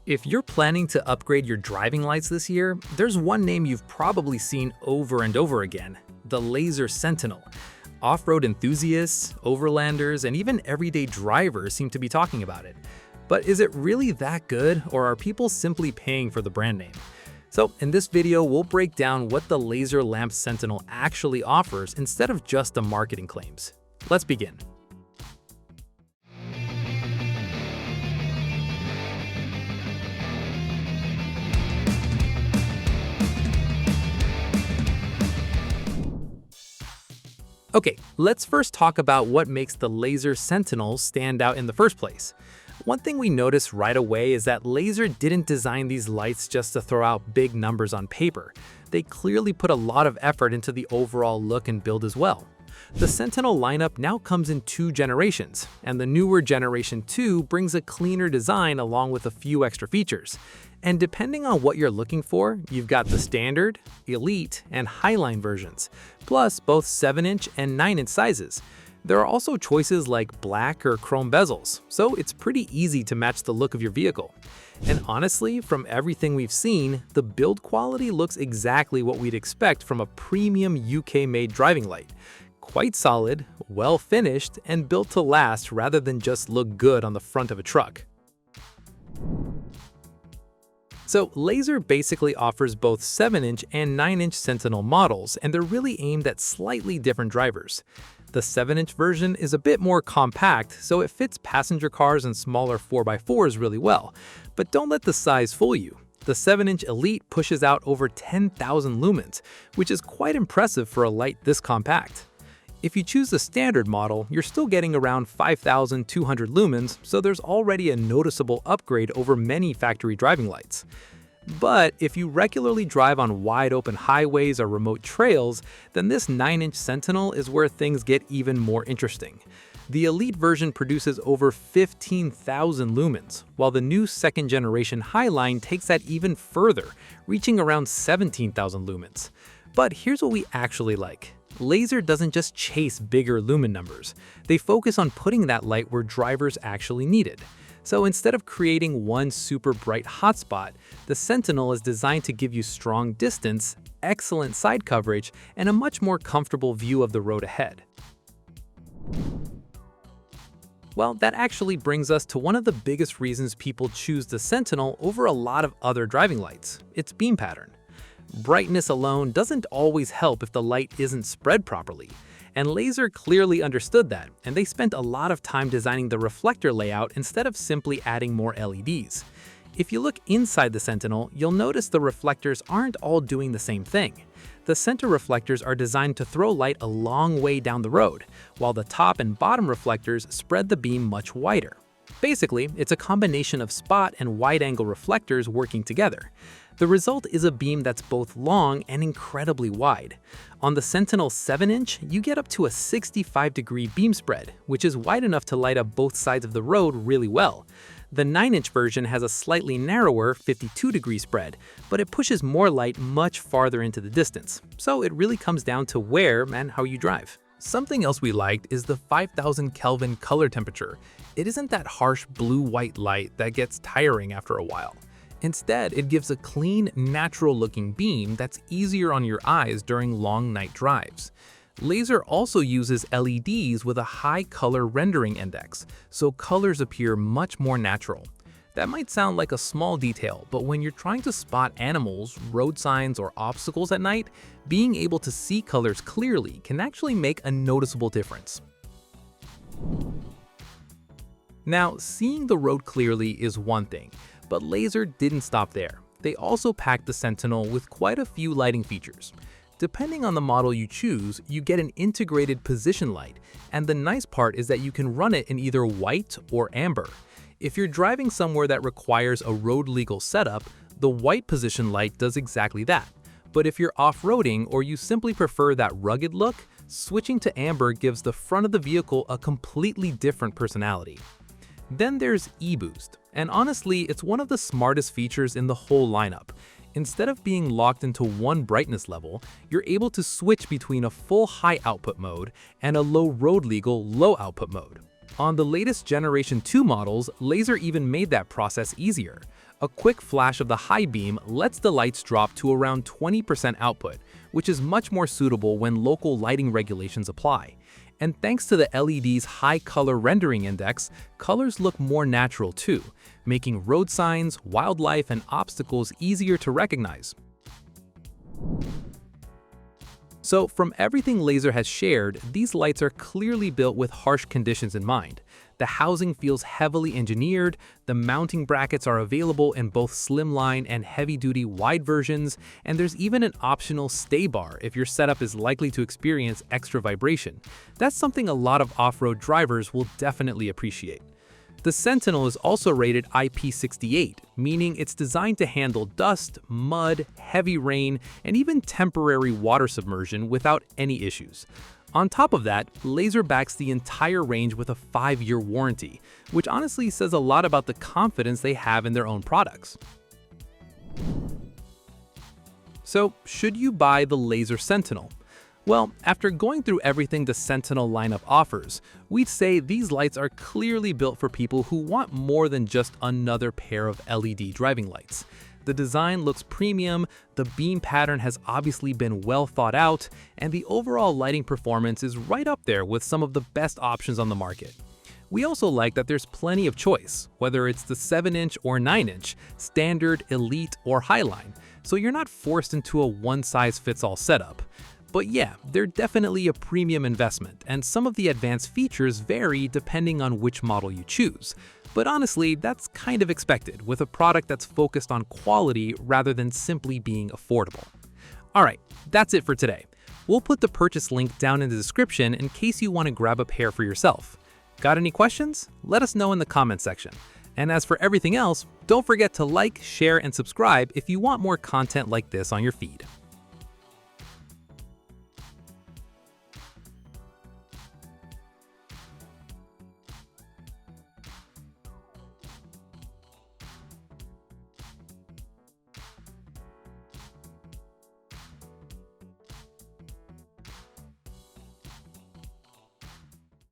If you're planning to upgrade your driving lights this year, there's one name you've probably seen over and over again: the Lazer Sentinel. Off-road enthusiasts, overlanders, and even everyday drivers seem to be talking about it. But is it really that good, or are people simply paying for the brand name? So in this video, we'll break down what the Lazer Lamps Sentinel actually offers instead of just the marketing claims. Let's begin. Okay, let's first talk about what makes the Lazer Sentinel stand out in the first place. One thing we notice right away is that Lazer didn't design these lights just to throw out big numbers on paper. They clearly put a lot of effort into the overall look and build as well. The Sentinel lineup now comes in 2 generations, and the newer Generation 2 brings a cleaner design along with a few extra features. And depending on what you're looking for, you've got the Standard, Elite, and Highline versions, plus both 7-inch and 9-inch sizes. There are also choices like black or chrome bezels, so it's pretty easy to match the look of your vehicle. And honestly, from everything we've seen, the build quality looks exactly what we'd expect from a premium UK-made driving light. Quite solid, well finished, and built to last rather than just look good on the front of a truck. So Lazer basically offers both 7-inch and 9-inch Sentinel models, and they're really aimed at slightly different drivers. The 7-inch version is a bit more compact, so it fits passenger cars and smaller 4x4s really well. But don't let the size fool you. The 7-inch Elite pushes out over 10,000 lumens, which is quite impressive for a light this compact. If you choose the Standard model, you're still getting around 5,200 lumens, so there's already a noticeable upgrade over many factory driving lights. But if you regularly drive on wide-open highways or remote trails, then this 9-inch Sentinel is where things get even more interesting. The Elite version produces over 15,000 lumens, while the new second-generation Highline takes that even further, reaching around 17,000 lumens. But here's what we actually like. Lazer doesn't just chase bigger lumen numbers. They focus on putting that light where drivers actually need it. So instead of creating one super bright hotspot, the Sentinel is designed to give you strong distance, excellent side coverage, and a much more comfortable view of the road ahead. Well, that actually brings us to one of the biggest reasons people choose the Sentinel over a lot of other driving lights: its beam pattern. Brightness alone doesn't always help if the light isn't spread properly, and Lazer clearly understood that, and they spent a lot of time designing the reflector layout instead of simply adding more LEDs. If you look inside the Sentinel, you'll notice the reflectors aren't all doing the same thing. The center reflectors are designed to throw light a long way down the road, while the top and bottom reflectors spread the beam much wider. Basically, it's a combination of spot and wide-angle reflectors working together. The result is a beam that's both long and incredibly wide. On the Sentinel 7-inch, you get up to a 65-degree beam spread, which is wide enough to light up both sides of the road really well. The 9-inch version has a slightly narrower 52-degree spread, but it pushes more light much farther into the distance. So it really comes down to where and how you drive. Something else we liked is the 5000 Kelvin color temperature. It isn't that harsh blue-white light that gets tiring after a while. Instead, it gives a clean, natural-looking beam that's easier on your eyes during long night drives. Lazer also uses LEDs with a high color rendering index, so colors appear much more natural. That might sound like a small detail, but when you're trying to spot animals, road signs, or obstacles at night, being able to see colors clearly can actually make a noticeable difference. Now, seeing the road clearly is one thing, but Lazer didn't stop there. They also packed the Sentinel with quite a few lighting features. Depending on the model you choose, you get an integrated position light, and the nice part is that you can run it in either white or amber. If you're driving somewhere that requires a road-legal setup, the white position light does exactly that. But if you're off-roading or you simply prefer that rugged look, switching to amber gives the front of the vehicle a completely different personality. Then there's e-boost, and honestly, it's one of the smartest features in the whole lineup. Instead of being locked into one brightness level, you're able to switch between a full high output mode and a low road legal low output mode. On the latest Generation 2 models, Lazer even made that process easier. A quick flash of the high beam lets the lights drop to around 20% output, which is much more suitable when local lighting regulations apply. And thanks to the LED's high color rendering index, colors look more natural too, making road signs, wildlife, and obstacles easier to recognize. So from everything Lazer has shared, these lights are clearly built with harsh conditions in mind. The housing feels heavily engineered, the mounting brackets are available in both slimline and heavy-duty wide versions, and there's even an optional stay bar if your setup is likely to experience extra vibration. That's something a lot of off-road drivers will definitely appreciate. The Sentinel is also rated IP68, meaning it's designed to handle dust, mud, heavy rain, and even temporary water submersion without any issues. On top of that, Lazer backs the entire range with a 5-year warranty, which honestly says a lot about the confidence they have in their own products. So, should you buy the Lazer Sentinel? Well, after going through everything the Sentinel lineup offers, we'd say these lights are clearly built for people who want more than just another pair of LED driving lights. The design looks premium, the beam pattern has obviously been well thought out, and the overall lighting performance is right up there with some of the best options on the market. We also like that there's plenty of choice, whether it's the 7-inch or 9-inch, standard, elite, or highline, so you're not forced into a one-size-fits-all setup. But yeah, they're definitely a premium investment, and some of the advanced features vary depending on which model you choose. But honestly, that's kind of expected with a product that's focused on quality rather than simply being affordable. Alright, that's it for today. We'll put the purchase link down in the description in case you want to grab a pair for yourself. Got any questions? Let us know in the comment section. And as for everything else, don't forget to like, share, and subscribe if you want more content like this on your feed.